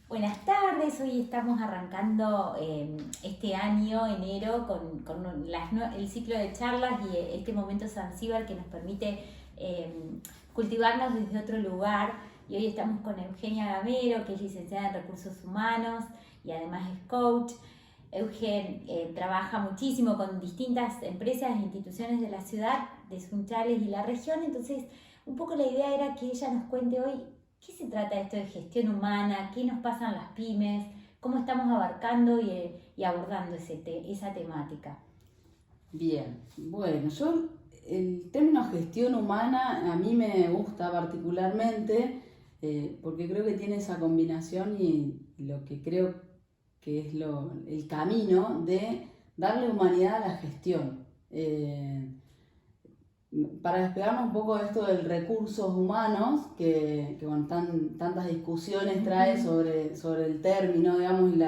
Buenas tardes, hoy estamos arrancando este año, enero, con el ciclo de charlas y este momento Zanzíbar que nos permite cultivarnos desde otro lugar. Y hoy estamos con Eugenia Gamero, que es licenciada en Recursos Humanos y además es coach. Eugen trabaja muchísimo con distintas empresas e instituciones de la ciudad, de Sunchales y la región, entonces un poco la idea era que ella nos cuente hoy qué se trata esto de gestión humana, qué nos pasan las pymes, cómo estamos abarcando y abordando esa temática. Bien, bueno, el término gestión humana a mí me gusta particularmente porque creo que tiene esa combinación y lo que creo que es el camino de darle humanidad a la gestión. Para despegarnos un poco de esto del recursos humanos, que bueno, tantas discusiones trae sobre el término, digamos, y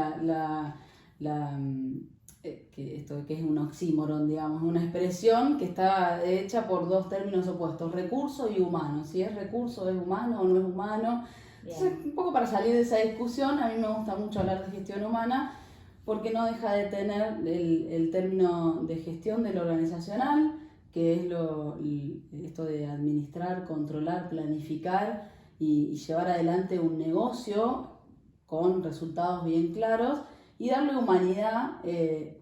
que es un oxímoron, digamos, una expresión que está hecha por dos términos opuestos, recurso y humano. Si es recurso, es humano o no es humano. Entonces, un poco para salir de esa discusión, a mí me gusta mucho hablar de gestión humana porque no deja de tener el término de gestión del organizacional, que es esto de administrar, controlar, planificar y llevar adelante un negocio con resultados bien claros. Y darle humanidad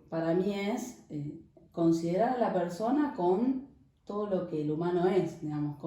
para mí es considerar a la persona con todo lo que el humano es, digamos,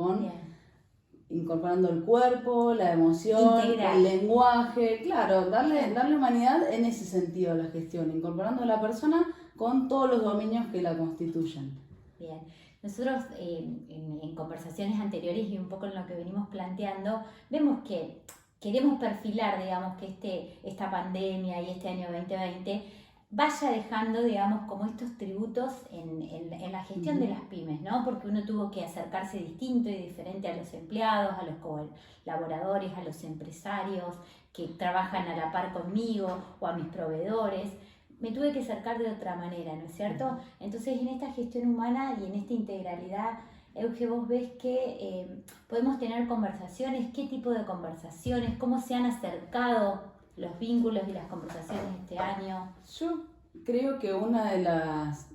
incorporando el cuerpo, la emoción, Integral. El lenguaje, claro, darle humanidad en ese sentido a la gestión, incorporando a la persona con todos los dominios que la constituyen. Bien, nosotros en conversaciones anteriores y un poco en lo que venimos planteando, vemos que queremos perfilar, digamos, que esta pandemia y este año 2020 vaya dejando, digamos, como estos tributos en la gestión de las pymes, ¿no? Porque uno tuvo que acercarse distinto y diferente a los empleados, a los colaboradores, a los empresarios que trabajan a la par conmigo o a mis proveedores. Me tuve que acercar de otra manera, ¿no es cierto? Entonces, en esta gestión humana y en esta integralidad, Euge, vos ves que podemos tener conversaciones, qué tipo de conversaciones, cómo se han acercado los vínculos y las conversaciones este año. Yo creo que una de las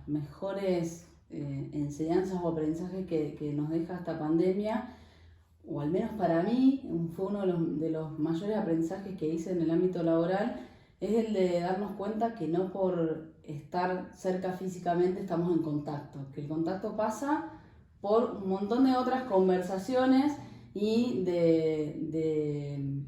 mejores enseñanzas o aprendizajes que nos deja esta pandemia, o al menos para mí, fue uno de los mayores aprendizajes que hice en el ámbito laboral, es el de darnos cuenta que no por estar cerca físicamente estamos en contacto, que el contacto pasa por un montón de otras conversaciones y de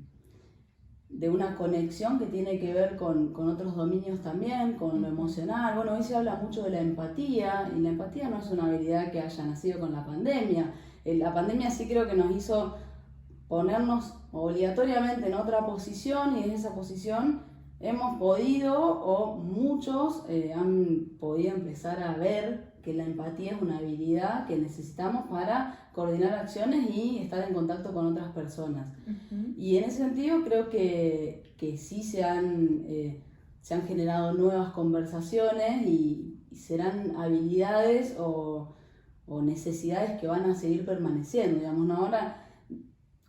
una conexión que tiene que ver con otros dominios también, con lo emocional. Bueno, hoy se habla mucho de la empatía, y la empatía no es una habilidad que haya nacido con la pandemia. La pandemia sí creo que nos hizo ponernos obligatoriamente en otra posición, y en esa posición hemos podido, o muchos han podido empezar a ver que la empatía es una habilidad que necesitamos para coordinar acciones y estar en contacto con otras personas. Y en ese sentido creo que sí se han generado nuevas conversaciones y serán habilidades o necesidades que van a seguir permaneciendo, digamos, ¿no? Ahora,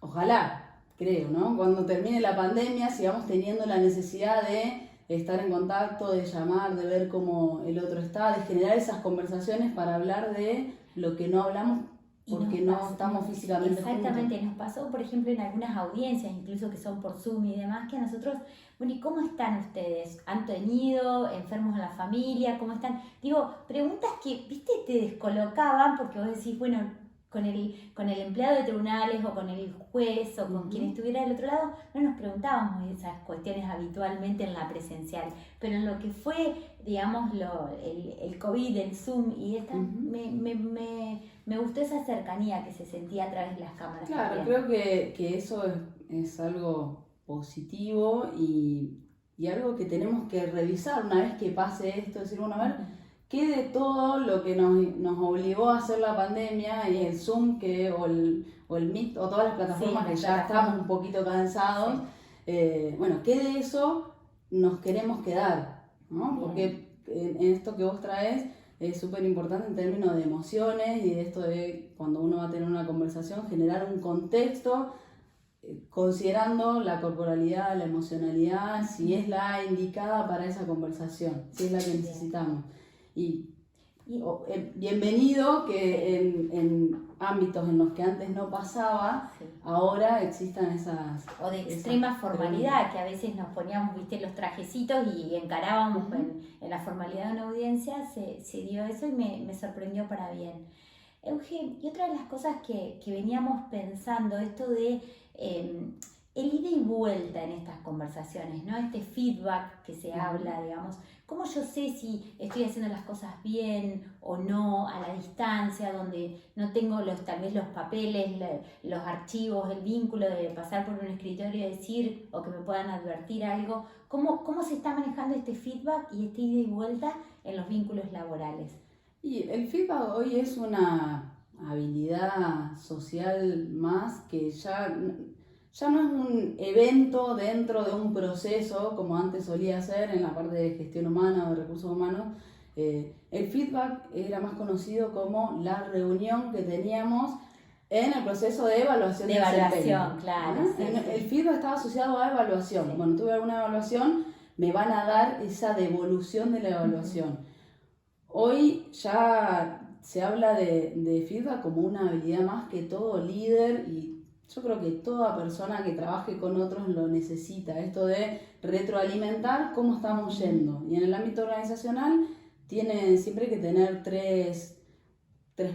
ojalá, creo, ¿no? Cuando termine la pandemia sigamos teniendo la necesidad de estar en contacto, de llamar, de ver cómo el otro está, de generar esas conversaciones para hablar de lo que no hablamos porque no estamos físicamente juntos. Exactamente, nos pasó, por ejemplo, en algunas audiencias, incluso que son por Zoom y demás, que a nosotros, bueno, ¿y cómo están ustedes? ¿Han tenido enfermos en la familia? ¿Cómo están? Digo, preguntas que, viste, te descolocaban porque vos decís, bueno, con el empleado de tribunales o con el juez o con quien estuviera del otro lado, no nos preguntábamos esas cuestiones habitualmente en la presencial, pero en lo que fue, digamos, el COVID, el Zoom y esta, me gustó esa cercanía que se sentía a través de las cámaras. Claro, también. creo que eso es algo positivo y algo que tenemos que revisar una vez que pase esto, decir, bueno, a ver, ¿qué de todo lo que nos obligó a hacer la pandemia y el Zoom o el Meet o todas las plataformas que ya estamos un poquito cansados? Bueno, ¿qué de eso nos queremos quedar? ¿No? Porque en esto que vos traes es súper importante en términos de emociones y de esto de cuando uno va a tener una conversación, generar un contexto considerando la corporalidad, la emocionalidad, si es la indicada para esa conversación, si es la que necesitamos. Y bienvenido que en ámbitos en los que antes no pasaba, sí, ahora existan esas... O de extrema formalidad, que a veces nos poníamos, viste, los trajecitos y encarábamos en la formalidad de una audiencia, se dio eso y me sorprendió para bien. Euge, y otra de las cosas que veníamos pensando, esto de el ida y vuelta en estas conversaciones, ¿no? Este feedback que se habla, digamos, ¿cómo yo sé si estoy haciendo las cosas bien o no, a la distancia, donde no tengo tal vez los papeles, los archivos, el vínculo de pasar por un escritorio y decir, o que me puedan advertir algo? ¿Cómo se está manejando este feedback y este ida y vuelta en los vínculos laborales? Y el feedback hoy es una habilidad social más que ya no es un evento dentro de un proceso como antes solía ser en la parte de gestión humana o de recursos humanos. El feedback era más conocido como la reunión que teníamos en el proceso de evaluación de evaluación, claro. Sí, el feedback estaba asociado a evaluación. Sí. Cuando tuve alguna evaluación, me van a dar esa devolución de la evaluación. Hoy ya se habla de feedback como una habilidad más que todo líder, y yo creo que toda persona que trabaje con otros lo necesita, esto de retroalimentar cómo estamos yendo. Y en el ámbito organizacional tiene siempre que tener tres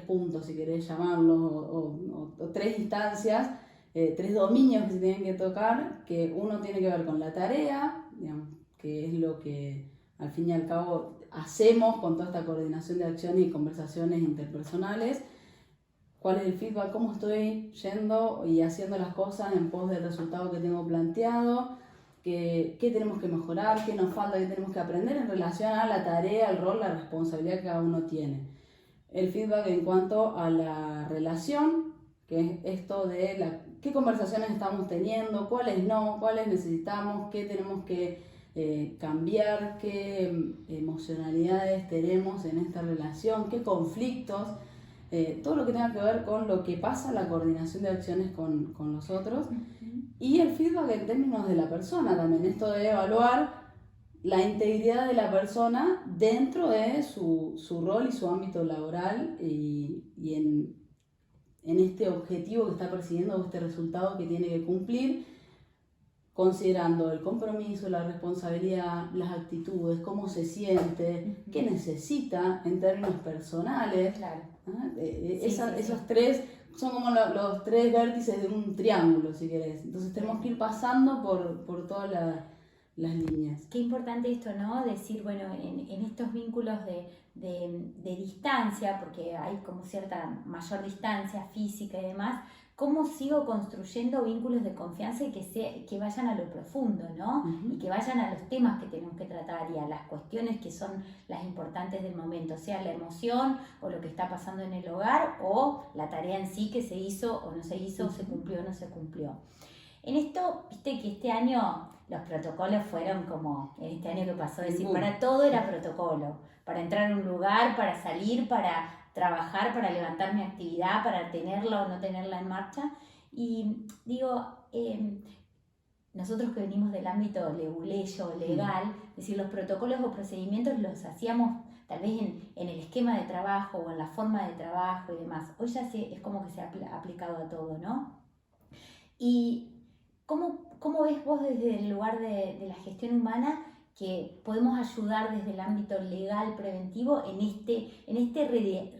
puntos, si querés llamarlos, o tres instancias, tres dominios que se tienen que tocar, que uno tiene que ver con la tarea, digamos, que es lo que al fin y al cabo hacemos con toda esta coordinación de acciones y conversaciones interpersonales. ¿Cuál es el feedback? ¿Cómo estoy yendo y haciendo las cosas en pos del resultado que tengo planteado? ¿Qué tenemos que mejorar? ¿Qué nos falta? ¿Qué tenemos que aprender en relación a la tarea, el rol, la responsabilidad que cada uno tiene? El feedback en cuanto a la relación, que es esto de qué conversaciones estamos teniendo, cuáles no, cuáles necesitamos, qué tenemos que cambiar, qué emocionalidades tenemos en esta relación, qué conflictos, todo lo que tenga que ver con lo que pasa en la coordinación de acciones con los otros. Y el feedback en términos de la persona también, esto de evaluar la integridad de la persona dentro de su rol y su ámbito laboral, y en este objetivo que está persiguiendo, o este resultado que tiene que cumplir, considerando el compromiso, la responsabilidad, las actitudes, cómo se siente, qué necesita en términos personales. Claro. Esos tres son como los tres vértices de un triángulo, si querés. Entonces tenemos que ir pasando por todas las líneas. Qué importante esto, ¿no? Decir, bueno, en estos vínculos de distancia, porque hay como cierta mayor distancia física y demás, ¿cómo sigo construyendo vínculos de confianza y que vayan a lo profundo, ¿no? Y que vayan a los temas que tenemos que tratar y a las cuestiones que son las importantes del momento, sea la emoción o lo que está pasando en el hogar o la tarea en sí que se hizo o no se hizo, se cumplió o no se cumplió. En esto, viste que este año los protocolos fueron como, en este año que pasó, es decir, para todo era protocolo, para entrar a un lugar, para salir, para trabajar, para levantar mi actividad, para tenerla o no tenerla en marcha. Y digo, nosotros que venimos del ámbito leguleyo, legal, es decir, los protocolos o procedimientos los hacíamos tal vez en el esquema de trabajo o en la forma de trabajo y demás. Hoy ya es como que se ha aplicado a todo, ¿no? Y ¿cómo ves vos desde el lugar de la gestión humana que podemos ayudar desde el ámbito legal preventivo en este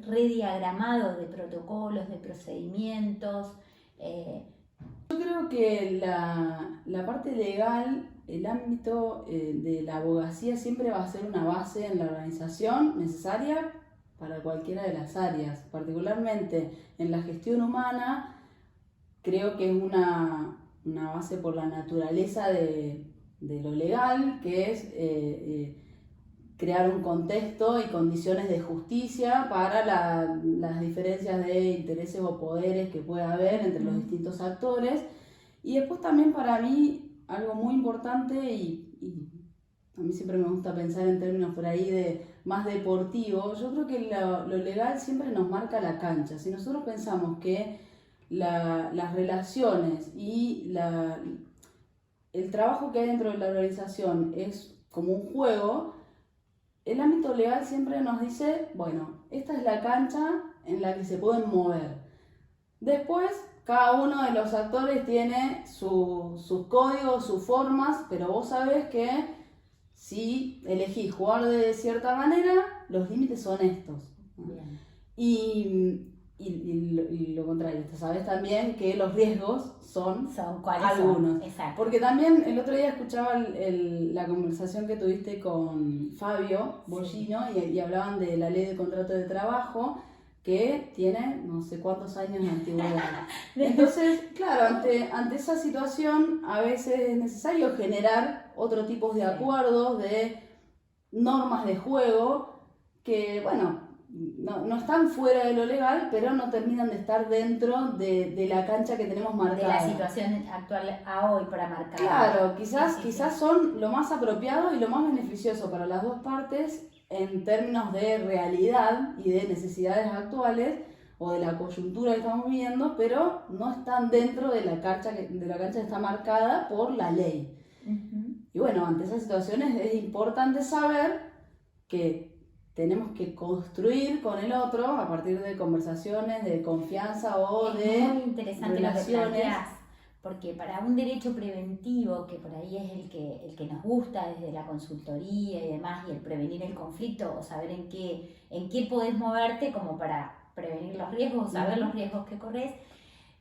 rediagramado de protocolos, de procedimientos? Yo creo que la parte legal, el ámbito de la abogacía siempre va a ser una base en la organización necesaria para cualquiera de las áreas. Particularmente en la gestión humana, creo que es una base por la naturaleza de lo legal, que es crear un contexto y condiciones de justicia para las diferencias de intereses o poderes que pueda haber entre los distintos actores. Y después también para mí algo muy importante, y a mí siempre me gusta pensar en términos por ahí de más deportivos, yo creo que lo legal siempre nos marca la cancha. Si nosotros pensamos que las relaciones y el trabajo que hay dentro de la organización es como un juego, el ámbito legal siempre nos dice, bueno, esta es la cancha en la que se pueden mover. Después, cada uno de los actores tiene sus códigos, sus formas, pero vos sabés que si elegís jugar de cierta manera, los límites son estos. Bien. Y lo contrario, tú sabes también que los riesgos son ¿Cuáles algunos. son? Exacto. Porque también el otro día escuchaba la conversación que tuviste con Fabio Bollino y hablaban de la ley de contrato de trabajo que tiene no sé cuántos años de antigüedad. Entonces, claro, ante esa situación a veces es necesario generar otro tipo de acuerdos, de normas de juego que, bueno, no están fuera de lo legal, pero no terminan de estar dentro de la cancha que tenemos marcada. De la situación actual a hoy para marcar. Claro, quizás son lo más apropiado y lo más beneficioso para las dos partes en términos de realidad y de necesidades actuales o de la coyuntura que estamos viviendo, pero no están dentro de la cancha que está marcada por la ley. Uh-huh. Y bueno, ante esas situaciones es importante saber que tenemos que construir con el otro a partir de conversaciones, de confianza o de muy interesante relaciones. Lo que planteás, porque para un derecho preventivo, que por ahí es el que nos gusta desde la consultoría y demás, y el prevenir el conflicto, o saber en qué podés moverte como para prevenir los riesgos, o saber los riesgos que corres,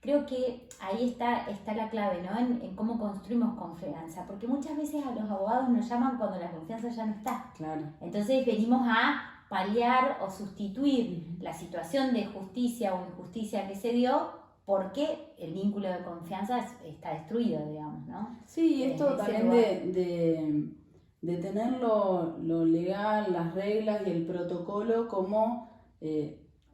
creo que ahí está la clave, ¿no? En cómo construimos confianza, porque muchas veces a los abogados nos llaman cuando la confianza ya no está. Claro. Entonces venimos a paliar o sustituir la situación de justicia o injusticia que se dio porque el vínculo de confianza está destruido, digamos, ¿no? Sí, esto también de tener lo legal, las reglas y el protocolo como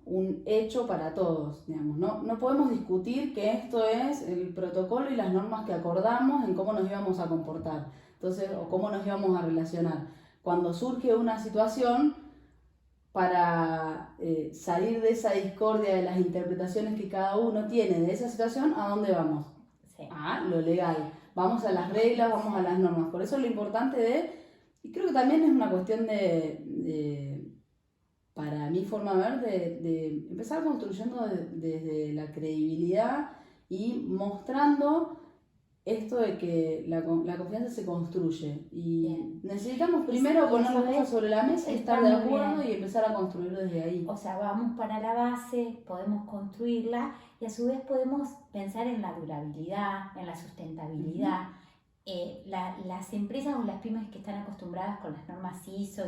un hecho para todos, digamos. No podemos discutir que esto es el protocolo y las normas que acordamos en cómo nos íbamos a comportar, entonces, o cómo nos íbamos a relacionar. Cuando surge una situación, para salir de esa discordia de las interpretaciones que cada uno tiene de esa situación, ¿a dónde vamos? Sí. A lo legal. Vamos a las reglas, vamos a las normas. Por eso lo importante y creo que también es una cuestión para mi forma de ver, de empezar construyendo desde la credibilidad y mostrando esto de que la confianza se construye y bien. necesitamos primero poner las cosas sobre la mesa y estar de acuerdo y empezar a construir desde ahí. O sea, vamos para la base, podemos construirla y a su vez podemos pensar en la durabilidad, en la sustentabilidad. Las empresas o las pymes que están acostumbradas con las normas ISO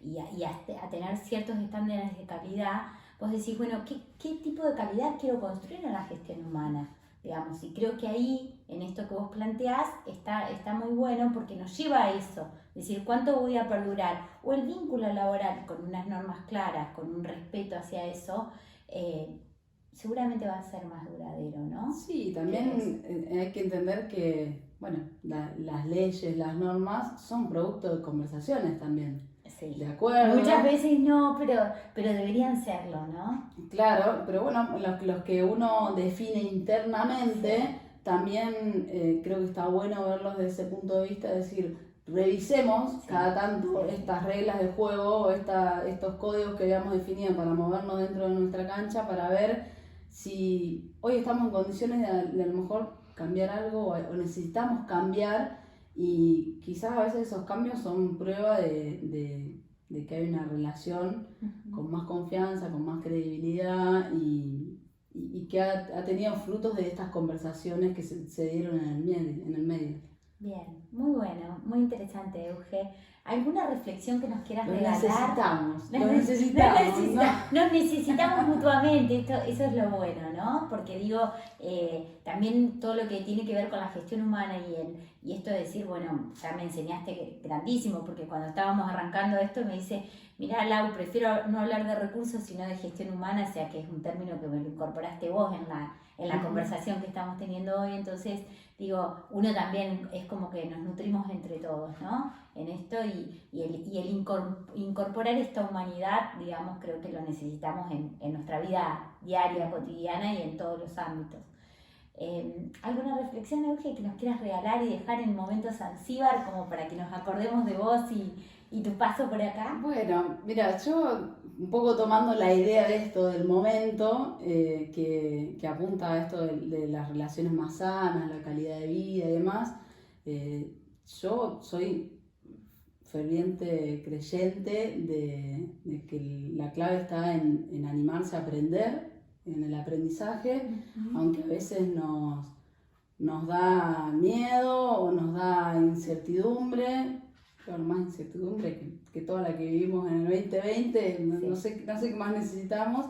y a tener ciertos estándares de calidad, vos decís, bueno, ¿qué tipo de calidad quiero construir en la gestión humana? Digamos, y creo que ahí, en esto que vos planteás, está muy bueno porque nos lleva a eso, es decir, ¿cuánto voy a perdurar? O el vínculo laboral con unas normas claras, con un respeto hacia eso, seguramente va a ser más duradero, ¿no? Sí, también hay que entender que, bueno, las leyes, las normas son producto de conversaciones también. Sí. ¿De acuerdo? Muchas veces no, pero deberían serlo, ¿no? Claro, pero bueno, los que uno define internamente, también creo que está bueno verlos desde ese punto de vista, es decir, revisemos cada tanto estas reglas de juego, estos códigos que habíamos definido para movernos dentro de nuestra cancha, para ver si hoy estamos en condiciones de a lo mejor cambiar algo o necesitamos cambiar. Y quizás a veces esos cambios son prueba de que hay una relación con más confianza, con más credibilidad y que ha tenido frutos de estas conversaciones que se dieron en el medio. Bien, muy bueno, muy interesante, Euge. ¿Alguna reflexión que nos quieras regalar? Lo necesitamos. Nos necesitamos mutuamente, eso es lo bueno, ¿no? Porque digo, también todo lo que tiene que ver con la gestión humana y esto de decir, bueno, ya me enseñaste grandísimo, porque cuando estábamos arrancando esto me dice, mirá, Lau, prefiero no hablar de recursos sino de gestión humana, o sea que es un término que me lo incorporaste vos en la conversación que estamos teniendo hoy, entonces digo, uno también es como que nos nutrimos entre todos, ¿no? En esto y el incorporar esta humanidad, digamos, creo que lo necesitamos en nuestra vida diaria, cotidiana y en todos los ámbitos. ¿Alguna reflexión, Euge, que nos quieras regalar y dejar en momentos Zanzíbar como para que nos acordemos de vos y tu paso por acá? Bueno, mira, yo un poco tomando la idea de esto del momento, que apunta a esto de las relaciones más sanas, la calidad de vida y demás, yo soy ferviente creyente de que la clave está en animarse a aprender, en el aprendizaje, aunque a veces nos da miedo o nos da incertidumbre, claro, más incertidumbre que toda la que vivimos en el 2020, no sé qué más necesitamos.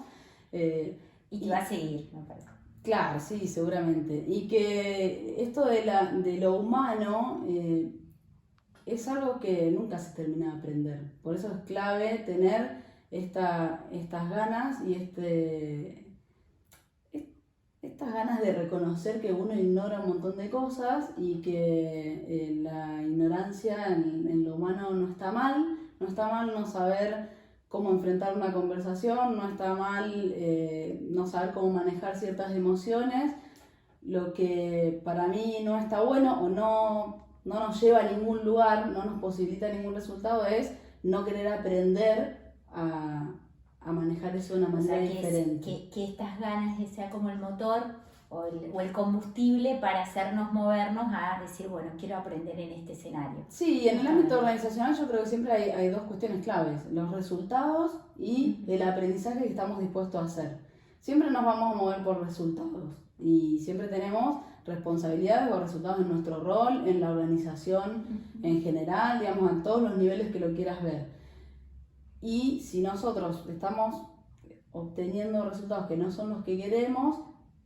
Y que va a seguir, me parece. Claro, sí, seguramente. Y que esto de lo humano es algo que nunca se termina de aprender. Por eso es clave tener estas ganas y estas ganas de reconocer que uno ignora un montón de cosas y que la ignorancia en lo humano no está mal. No está mal no saber cómo enfrentar una conversación, no está mal no saber cómo manejar ciertas emociones. Lo que para mí no está bueno o no nos lleva a ningún lugar, no nos posibilita ningún resultado, es no querer aprender a manejar eso de una manera diferente. Que estas ganas sea como el motor o el combustible para hacernos movernos a decir, bueno, quiero aprender en este escenario. Sí, en el ámbito organizacional yo creo que siempre hay dos cuestiones claves, los resultados y el aprendizaje que estamos dispuestos a hacer. Siempre nos vamos a mover por resultados y siempre tenemos responsabilidades o resultados en nuestro rol, en la organización en general, digamos, en todos los niveles que lo quieras ver. Y si nosotros estamos obteniendo resultados que no son los que queremos,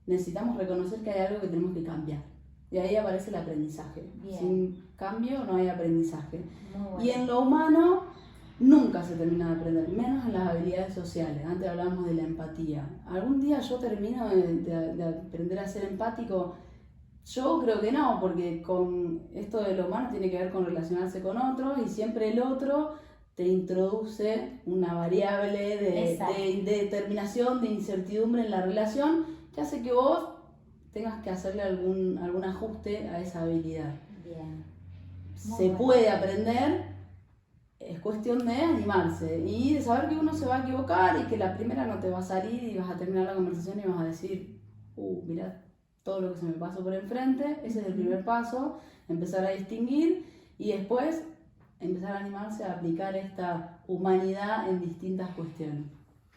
necesitamos reconocer que hay algo que tenemos que cambiar. Y ahí aparece el aprendizaje. Bien. Sin cambio no hay aprendizaje. Muy bueno. Y en lo humano nunca se termina de aprender, menos en las habilidades sociales. Antes hablábamos de la empatía. ¿Algún día yo termino de aprender a ser empático? Yo creo que no, porque con esto de lo humano tiene que ver con relacionarse con otros y siempre el otro te introduce una variable de determinación, de incertidumbre en la relación que hace que vos tengas que hacerle algún ajuste a esa habilidad. Bien. Se puede aprender, es cuestión de animarse y de saber que uno se va a equivocar y que la primera no te va a salir y vas a terminar la conversación y vas a decir, mirá todo lo que se me pasó por enfrente. Ese es el primer paso, empezar a distinguir y después empezar a animarse a aplicar esta humanidad en distintas cuestiones.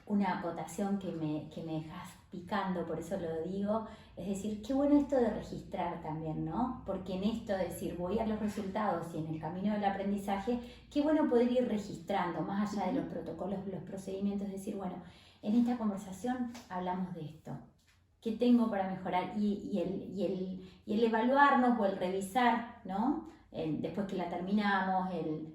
Una acotación que me dejas picando, por eso lo digo, es decir, qué bueno esto de registrar también, ¿no? Porque en esto de decir voy a los resultados y en el camino del aprendizaje, qué bueno poder ir registrando, más allá de los protocolos, los procedimientos, decir, bueno, en esta conversación hablamos de esto, ¿qué tengo para mejorar? Y el evaluarnos o el revisar, ¿no? Después que la terminamos,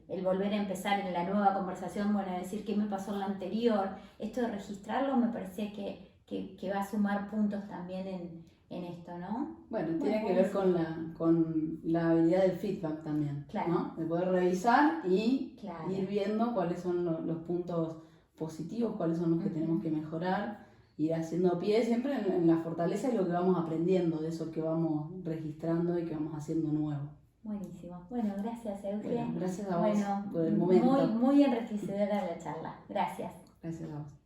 el volver a empezar en la nueva conversación, bueno, decir qué me pasó en la anterior, esto de registrarlo me parece que va a sumar puntos también en esto, ¿no? Bueno, tiene que ver con la habilidad del feedback también, claro, ¿no? De poder revisar y claro, ir viendo cuáles son los puntos positivos, cuáles son los que tenemos que mejorar, ir haciendo pie siempre en la fortaleza y lo que vamos aprendiendo de eso que vamos registrando y que vamos haciendo nuevo. Buenísimo. Bueno, gracias, Euge. Bueno, gracias a vos por el momento. Muy enriquecedora la charla. Gracias. Gracias a vos.